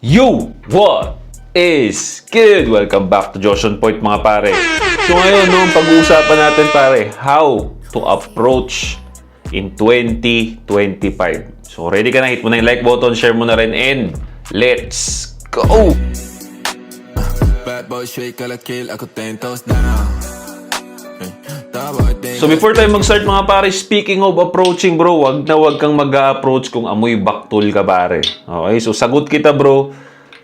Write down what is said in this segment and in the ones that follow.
Yo! What is good? Welcome back to Josh on Point mga pare. So ngayon, pag-uusapan natin pare, how to approach in 2025. So ready ka na? Hit mo na yung like button, share mo na rin, and let's go! Bad boy, shake la kill, ako tentos down. So before tayo mag-start mga pare, speaking of approaching bro, wag kang mag-approach kung amoy baktol ka pare. Okay, so sagot kita bro.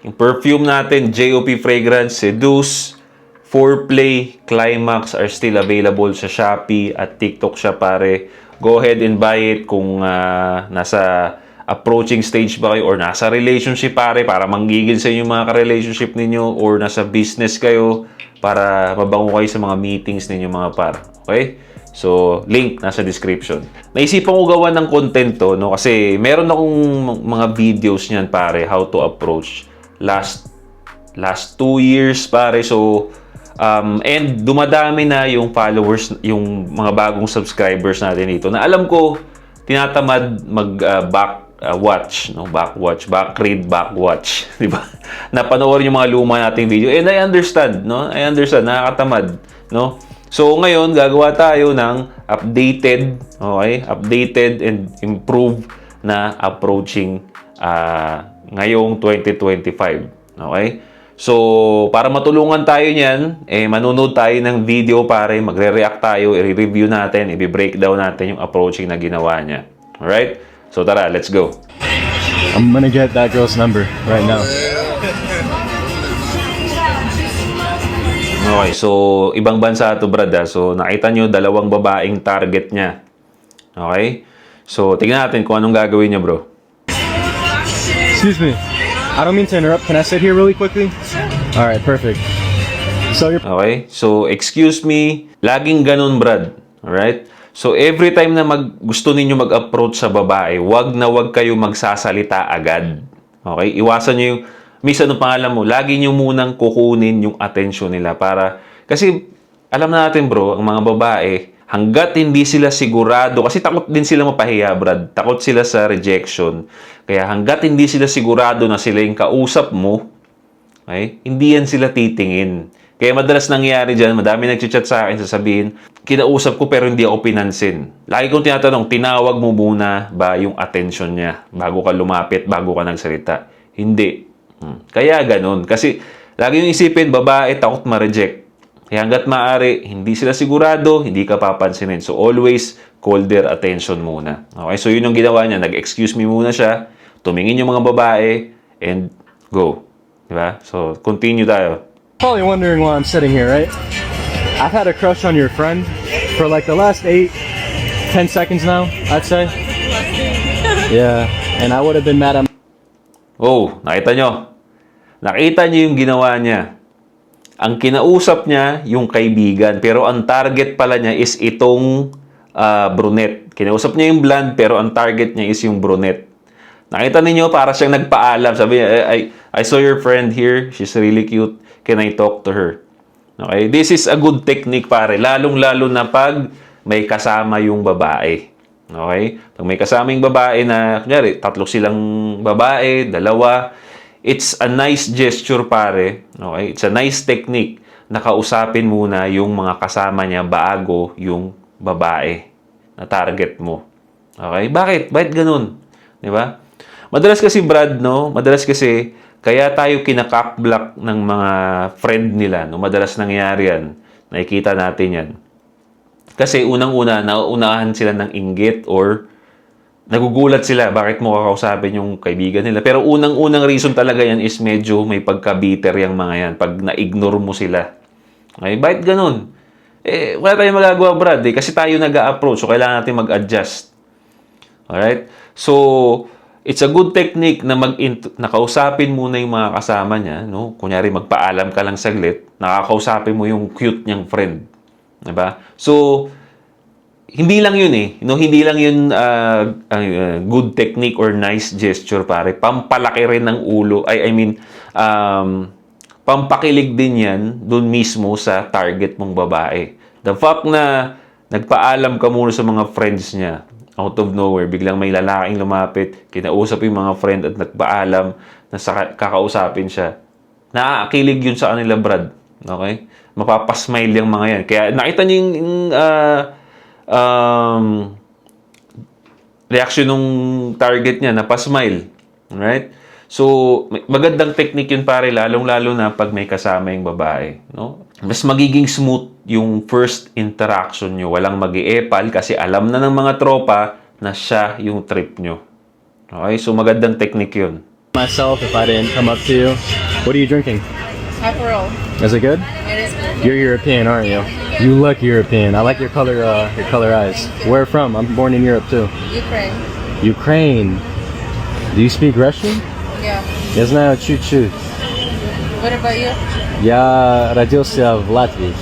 Yung perfume natin, JOP Fragrance, Seduce, Foreplay, Climax are still available sa Shopee at TikTok siya pare. Go ahead and buy it kung nasa approaching stage ba kayo or nasa relationship pare para manggigil sa inyo mga ka-relationship ninyo or nasa business kayo para mabango kayo sa mga meetings ninyo mga par. Okay? So, link nasa description. Naisipan ko gawa ng content to, no? Kasi meron akong mga videos niyan pare, how to approach last 2 years pare. So, and dumadami na yung followers, yung mga bagong subscribers natin dito na alam ko tinatamad backwatch, di ba? Napanoorin yung mga luma nating video. And I understand, no? Nakakatamad, no? So ngayon gagawa tayo ng updated and improved na approaching ngayong 2025. Okay? So para matulungan tayo niyan, manonood tayo ng video pare, magre-react tayo, i-review natin, i-breakdown natin yung approaching na ginawa niya. Alright? So tara, let's go. I'm gonna get that girl's number right now. Okay, so ibang bansa to brad. So nakita nyo dalawang babaeng target niya. Okay? So tingnan natin kung anong gagawin niya bro. Excuse me. I don't mean to interrupt. Can I sit here really quickly? Alright, perfect. So you're... Okay? So excuse me, laging ganun brad. Alright? So every time na gusto ninyo mag-approach sa babae, wag kayo magsasalita agad. Okay? Iwasan nyo yung anong pangalan mo, lagi nyo munang kukunin yung atensyon nila para, kasi alam natin bro, ang mga babae, hanggat hindi sila sigurado, kasi takot din sila mapahiya brad, takot sila sa rejection, kaya hanggat hindi sila sigurado na sila yung kausap mo, okay, hindi yan sila titingin. Kaya madalas nangyayari dyan, madami nagchat sa akin, sasabihin, kinausap ko pero hindi ako pinansin. Lagi kong tinatanong, tinawag mo muna ba yung atensyon niya bago ka lumapit, bago ka nagsalita? Hindi. Kaya ganun. Kasi lagi yung isipin, babae takot ma-reject. Kaya hanggat maaari, hindi sila sigurado, hindi ka papansinin. So always call their attention muna. Okay? So yun yung ginawa niya. Nag-excuse me muna siya, tumingin yung mga babae, and go. Diba? So continue tayo. Probably wondering why I'm sitting here, right? I've had a crush on your friend for like the last 8-10 seconds now, I'd say. Yeah, and I would have been mad at... Oh, nakita nyo? Nakita nyo yung ginawa niya. Ang kinausap niya, yung kaibigan. Pero ang target pala niya is itong brunette. Kinausap niya yung blonde, pero ang target niya is yung brunette. Nakita niyo para siyang nagpaalam. Sabi niya, I saw your friend here. She's really cute. Can I talk to her? Okay? This is a good technique, pare. Lalong-lalo na pag may kasama yung babae. Okay? Pag may kasaming babae na, kunyari, 3 silang babae, 2, it's a nice gesture, pare. Okay? It's a nice technique na kausapin muna yung mga kasama niya bago yung babae na target mo. Okay? Bakit? Bakit ganun? Di ba? Madalas kasi, Brad, no? Madalas kasi, kaya tayo kinakakblock ng mga friend nila, no? Madalas nangyayari yan. Nakikita natin yan. Kasi unang-una, nauunahan sila ng inggit or nagugulat sila bakit mo kakausapin yung kaibigan nila. Pero unang-unang reason talaga yan is medyo may pagka-bitter yung mga yan pag na-ignore mo sila. Okay? Bakit ganun? Wala tayong magagawa, Brad. Kasi tayo nag-a-approach so kailangan natin mag-adjust. Alright? So, it's a good technique na nakausapin muna yung mga kasama niya. No? Kunyari, magpaalam ka lang saglit, nakakausapin mo yung cute niyang friend. Diba? So, hindi lang yun No, hindi lang yun good technique or nice gesture, pare. Pampalaki rin ng ulo. Pampakilig din yan dun mismo sa target mong babae. The fact na nagpaalam ka muna sa mga friends niya, out of nowhere, biglang may lalaking lumapit, kinausap yung mga friend at nagpaalam, na kakausapin siya. Naaakilig yun sa kanila, Brad. Okay? Mapapasmile yung mga yan. Kaya nakita niyo yung reaction ng target niya, napasmile. Alright? So, magandang technique yun pare, lalong-lalo na pag may kasama yung babae. No? Mas magiging smooth yung first interaction nyo. Walang mag-iepal kasi alam na ng mga tropa na siya yung trip nyo. Okay? So, magandang technique yun. Myself, if I didn't come up to you, what are you drinking? Aperol. Is it good? It is good. You're European, aren't you? You look European. I like your color eyes. Where from? I'm born in Europe too. Ukraine. Ukraine. Do you speak Russian? Yeah. Я знаю чуть-чуть. What about you? Я родился в Латвии.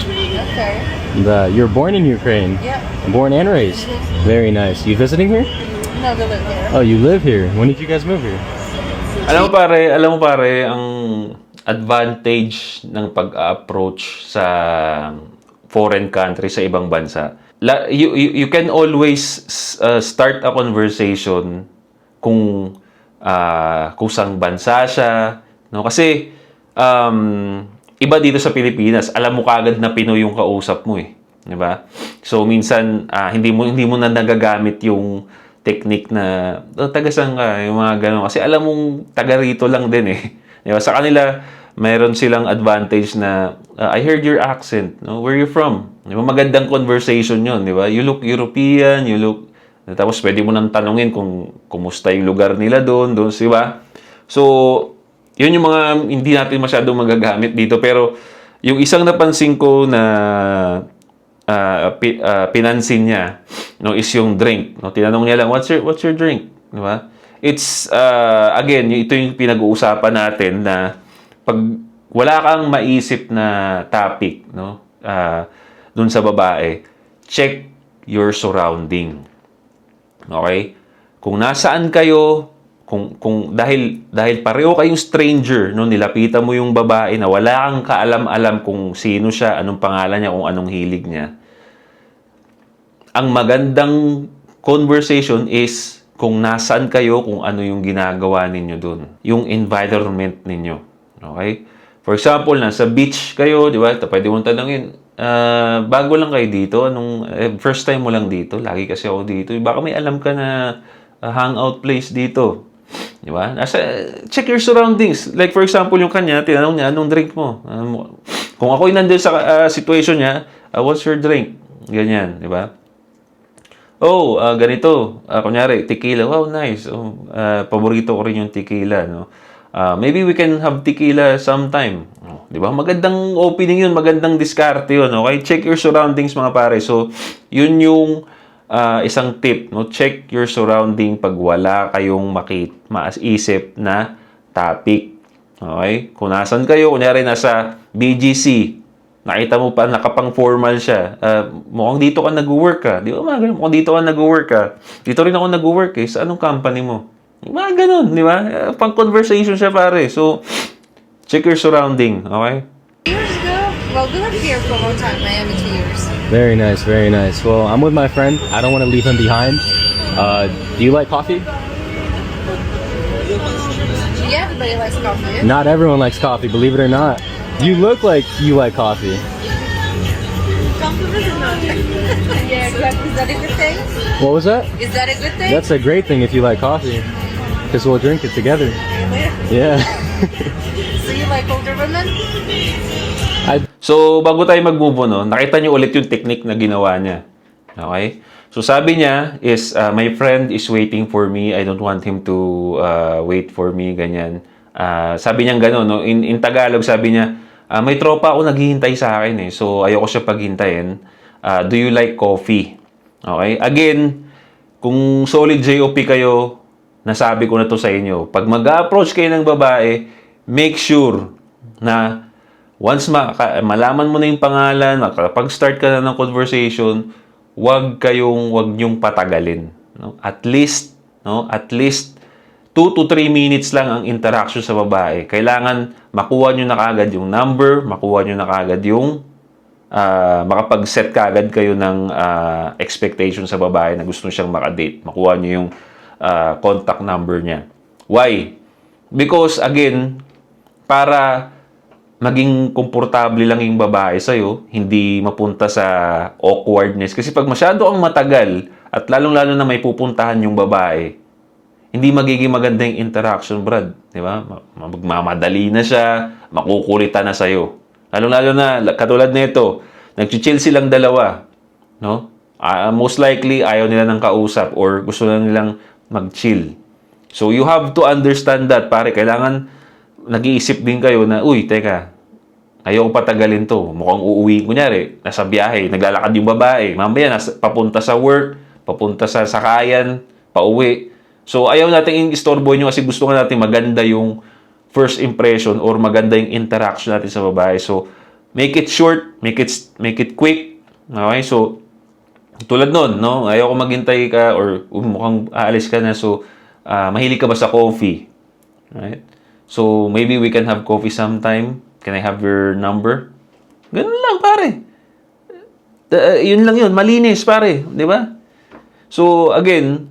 Okay. Да, you're born in Ukraine. Yeah. Born and raised. Very nice. You visiting here? No, we live here. Oh, you live here. When did you guys move here? Alam mo pare, ang advantage ng pag-approach sa foreign country, sa ibang bansa. You can always start a conversation kung saan bansa siya, no? Kasi iba dito sa Pilipinas, alam mo kaagad na Pinoy yung kausap mo eh, 'di ba? So minsan hindi mo na nagagamit yung technique na taga saan ka, yung mga ganun, kasi alam mong taga rito lang din eh. 'Di ba? Sa kanila mayroon silang advantage na I heard your accent, no? Where you from? 'Di ba? Magandang conversation 'yon, 'di ba? You look European, tapos pwede mo nang tanungin kung kumusta yung lugar nila doon, di ba? So, yun yung mga hindi natin masyadong magagamit dito. Pero, yung isang napansin ko na pinansin niya, no, is yung drink. No? Tinanong niya lang, what's your drink? Di ba? It's, again, ito yung pinag-uusapan natin na pag wala kang maisip na topic, no, dun sa babae, check your surrounding. Okay? Kung nasaan kayo, kung dahil pareho kayong stranger, no, nilapitan mo yung babae na wala kang kaalam-alam kung sino siya, anong pangalan niya, kung anong hilig niya. Ang magandang conversation is kung nasaan kayo, kung ano yung ginagawa ninyo dun. Yung environment ninyo. Okay? For example, nasa beach kayo, di ba? Pwede mong tanongin, bago lang kayo dito, first time mo lang dito, lagi kasi ako dito, baka may alam ka na hangout place dito, di ba? Check your surroundings. Like for example, yung kanya, tinanong niya, anong drink mo? Kung ako'y nandun sa situation niya, what's your drink? Ganyan, di ba? Oh, ganito, kunyari, tequila, wow, nice. Paborito ko rin yung tequila, no? Maybe we can have tequila sometime. Di ba? Magandang opening yun, magandang diskarte yun. Okay? Check your surroundings, mga pare. So, yun yung isang tip. No? Check your surrounding pag wala kayong maisip na topic. Okay? Kung nasan kayo, kunyari nasa BGC, nakita mo pa, nakapang formal siya. Mukhang dito ka nag-work ka. Di ba? Mukhang dito ka nag-work ka. Dito rin ako nag-work eh. Sa anong company mo? Mga ganun, di ba? Pang-conversation siya, pare. So, check your surrounding, okay? Years ago? Well, we lived here for a long time, Miami, 2 years. Very nice, very nice. Well, I'm with my friend. I don't want to leave him behind. Do you like coffee? Yeah, everybody likes coffee. Not everyone likes coffee, believe it or not. You look like you like coffee. Compliments or not? Yeah, exactly. Is that a good thing? What was that? Is that a good thing? That's a great thing if you like coffee. Because we'll drink it together. Yeah. So you like older women? So, bago tayo mag-move on, no, nakita niyo ulit yung technique na ginawa niya. Okay? So, sabi niya is, my friend is waiting for me. I don't want him to wait for me, ganyan. Sabi niya gano'n, no? In Tagalog, sabi niya, may tropa ako naghihintay sa akin eh. So, ayoko siya paghintayin. Do you like coffee? Okay? Again, kung solid JOP kayo, nasabi ko na to sa inyo. Pag mag-approach kayo ng babae, make sure na once malaman mo na yung pangalan, makapag-start ka na ng conversation, wag niyong patagalin. No? At least 2 to 3 minutes lang ang interaction sa babae. Kailangan makuha nyo na kagad yung number, makuha nyo na kagad yung makapag-set kagad kayo ng expectation sa babae na gusto siyang makadate. Makuha nyo yung contact number niya. Why? Because, again, para maging komportable lang yung babae sa'yo, hindi mapunta sa awkwardness. Kasi pag masyado ang matagal, at lalong-lalo na may pupuntahan yung babae, hindi magiging maganda yung interaction, Brad. Di ba? Magmamadali na siya, makukulitan na sa'yo. Lalong-lalo na, katulad nito, nag-chill silang dalawa. No? Most likely, ayaw nila ng kausap or gusto na nilang mag-chill. So, you have to understand that, pare. Kailangan nag-iisip din kayo na, uy, teka, ayaw ko patagalin to. Mukhang uuwi. Kunyari, nasa biyahe, naglalakad yung babae. Mamaya, papunta sa work, papunta sa sakayan, pauwi. So, ayaw natin istorbo nyo kasi gusto nga natin maganda yung first impression or maganda yung interaction natin sa babae. So, make it short, make it quick. Okay? So, tulad nun, no? Ayaw ko maghintay ka or mukhang aalis ka na. So, mahilig ka ba sa coffee? Right? So, maybe we can have coffee sometime. Can I have your number? Ganun lang, pare. Yun lang yun. Malinis, pare. Di ba? So, again,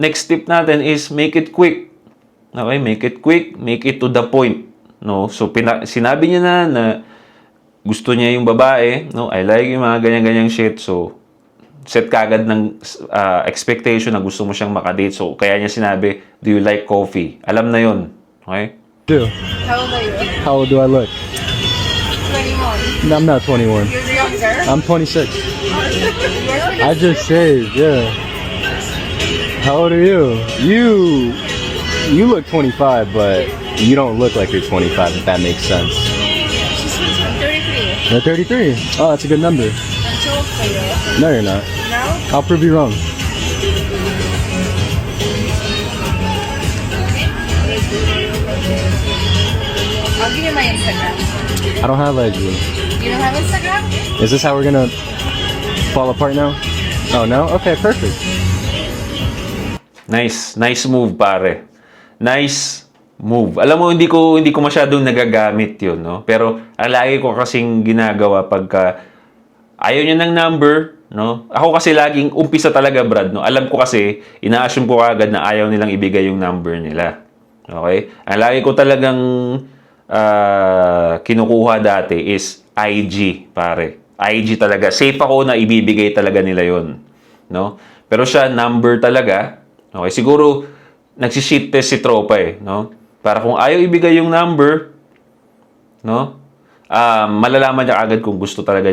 next tip natin is make it quick. Okay? Make it quick. Make it to the point. No? So, sinabi niya na gusto niya yung babae. No? I like yung mga ganyan-ganyang shit. So, set kagad ng expectation na gusto mo siyang makadate. So, kaya niya sinabi, do you like coffee? Alam na yun. Okay? Do. How old are you? How old do I look? 21. No, I'm not 21. You're younger? I'm 26. You're I just shaved, yeah. How old are you? You look 25, but you don't look like you're 25, if that makes sense. 33. You're 33. Oh, that's a good number. I'm too old for you. No, you're not. No? I'll prove you wrong. I'll give you my Instagram. I don't have IG. You don't have Instagram? Is this how we're gonna fall apart now? Oh, no? Okay, perfect. Nice move, pare. Nice move. Alam mo, hindi ko masyadong nagagamit 'yun, no? Pero ang lagi ko kasing ginagawa pagka ayaw niya ng number, no? Ako kasi laging umpisa talaga, Brad, no? Alam ko kasi, ina-assume ko agad na ayaw nilang ibigay yung number nila. Okay? Ang lagi ko talagang kinukuha dati is IG, pare. IG talaga. Safe ako na ibibigay talaga nila 'yon, no? Pero siya number talaga. Okay, siguro nagsi-shit test si tropa no? Para kung ayaw ibigay yung number, no? Malalaman niya agad kung gusto talaga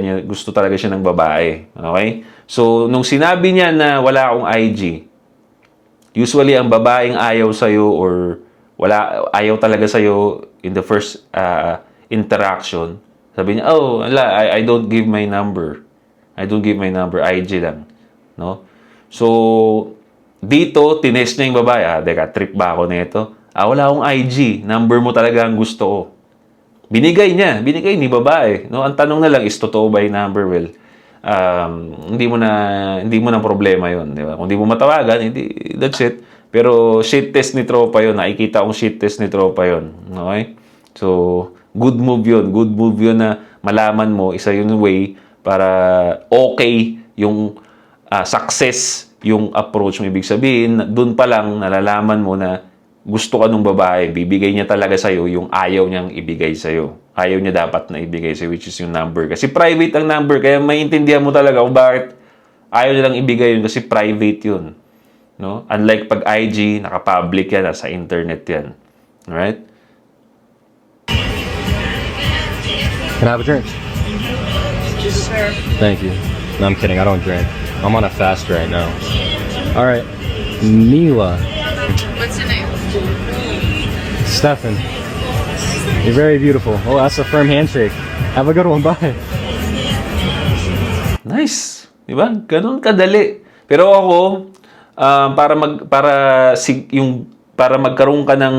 siya ng babae. Okay? So, nung sinabi niya na wala akong IG, usually ang babaeng ayaw sa'yo or ayaw talaga sa'yo in the first interaction, sabi niya, oh, I don't give my number. I don't give my number, IG lang. No? So, dito, tinest niya yung babae. Deka, trip ba ako nito? Wala akong IG. Number mo talaga ang gusto ko. Binigay ni babae. No? Ang tanong na lang is, totoo ba yung number? Well, hindi mo na problema yun. Di ba? Kung di mo matawagan, that's it. Pero shit test ni tropa yun. Nakikita kong shit test ni tropa yun. Okay? So, good move yun. Good move yun na malaman mo. Isa yun way para okay yung success yung approach mo. Ibig sabihin, dun pa lang nalalaman mo na gusto ka nung babae. Bibigay niya talaga sa'yo yung ayaw niyang ibigay sa'yo. Ayaw niya dapat na ibigay sa'yo, which is yung number. Kasi private ang number. Kaya maintindihan mo talaga kung bakit ayaw nilang ibigay yun kasi private yun. No? Unlike pag IG, naka-public yan, nasa internet yan. Alright? Can I have a drink? Sure. Thank you. No, I'm kidding. I don't drink. I'm on a fast right now. All right. Mila. What's your name? Stefan. You're very beautiful. Oh, that's a firm handshake. Have a good one. Bye. Nice. Di ba? Ganun kadali. Pero ako, para magkaroon ka ng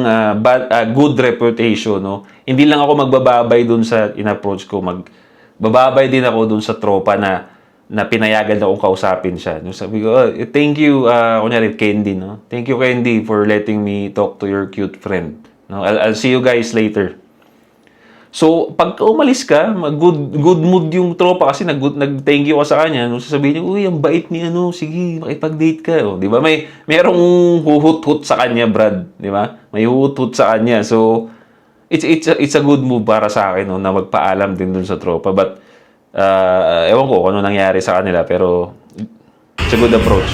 good reputation, no? Hindi lang ako magbababay dun sa in-approach ko, magbababay din ako dun sa tropa na pinayagan akong kausapin siya. No? Sabi ko, thank you, kunyari, Candy, no? Thank you, Candy, for letting me talk to your cute friend. No? I'll see you guys later. So, pag umalis ka, good mood yung tropa kasi nag-thank you ka sa kanya. No, sasabihin niya, uy, ang bait ni ano, sige, makipag-date ka. O, di ba? Merong huhut-hut sa kanya, Brad. Di ba? May huhut-hut sa kanya. So, it's a good move para sa akin, no, na magpaalam din dun sa tropa. But, ewan ko kung ano nangyari sa kanila, pero it's a good approach.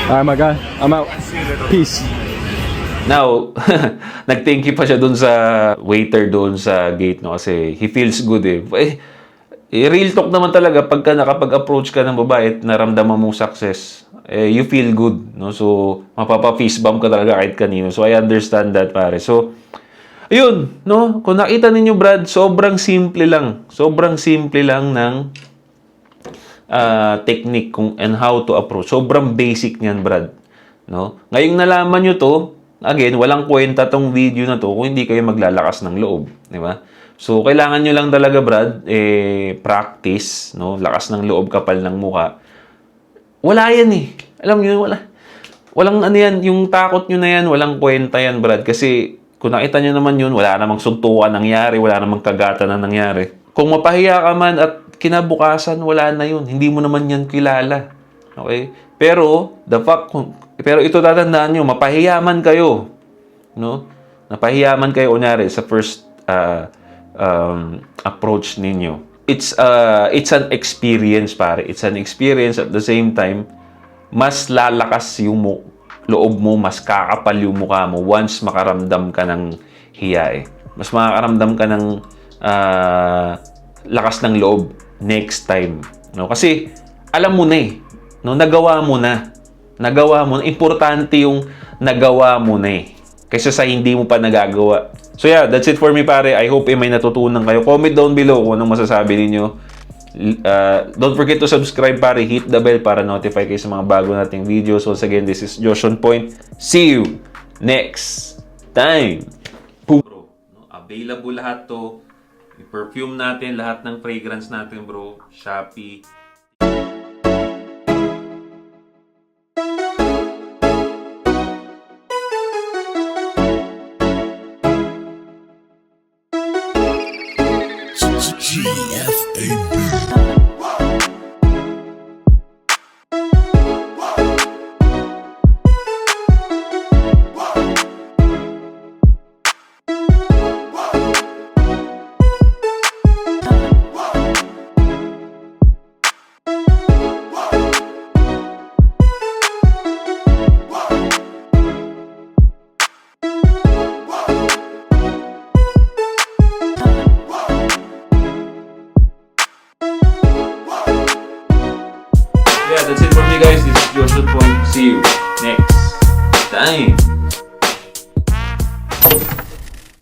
Alright, my guy. I'm out. Peace. Now, nag-thank you pa siya doon sa waiter doon sa gate, no, kasi he feels good real talk naman talaga pagka nakapag-approach ka ng babae at naramdaman mong success, you feel good, no? So, mapapa-fist bump ka talaga kahit kanino. So, I understand that, pare. So, ayun, no? Kung nakita ninyo, Brad, sobrang simple lang. Sobrang simple lang ng technique and how to approach. Sobrang basic niyan, Brad. No? Ngayong nalaman nyo to, again, walang kwenta tong video na to kung hindi kayo maglalakas ng loob. Di ba? So, kailangan nyo lang talaga, Brad, practice, no? Lakas ng loob, kapal ng muka. Wala yan Alam nyo, walang ano yan, yung takot nyo na yan, walang kwenta yan, Brad. Kasi, kung nakita nyo naman yun, wala namang suntukan nangyari, wala namang kagatan na nangyari. Kung mapahiya ka man at kinabukasan, wala na yun. Hindi mo naman yan kilala. Okay? Pero ito tatandaan nyo, mapahiyaman kayo. No? Napahiyaman kayo, kunyari, sa first approach ninyo. It's an experience, pare. It's an experience. At the same time, mas lalakas yung loob mo, mas kakapal yung mukha mo once makaramdam ka ng hiya Mas makakaramdam ka ng lakas ng loob next time. No? Kasi, alam mo na no? Nagawa mo na. Importante yung nagawa mo na kaysa sa hindi mo pa nagagawa. So yeah, that's it for me, pare. I hope may natutunan kayo. Comment down below kung anong masasabi ninyo. Don't forget to subscribe, pare. Hit the bell para notify kayo sa mga bago nating videos. Once again, this is Josh on Point. See you next time. Boom. Bro, no? Available lahat to. Yung perfume natin, lahat ng fragrance natin, bro. Shopee. GFAB.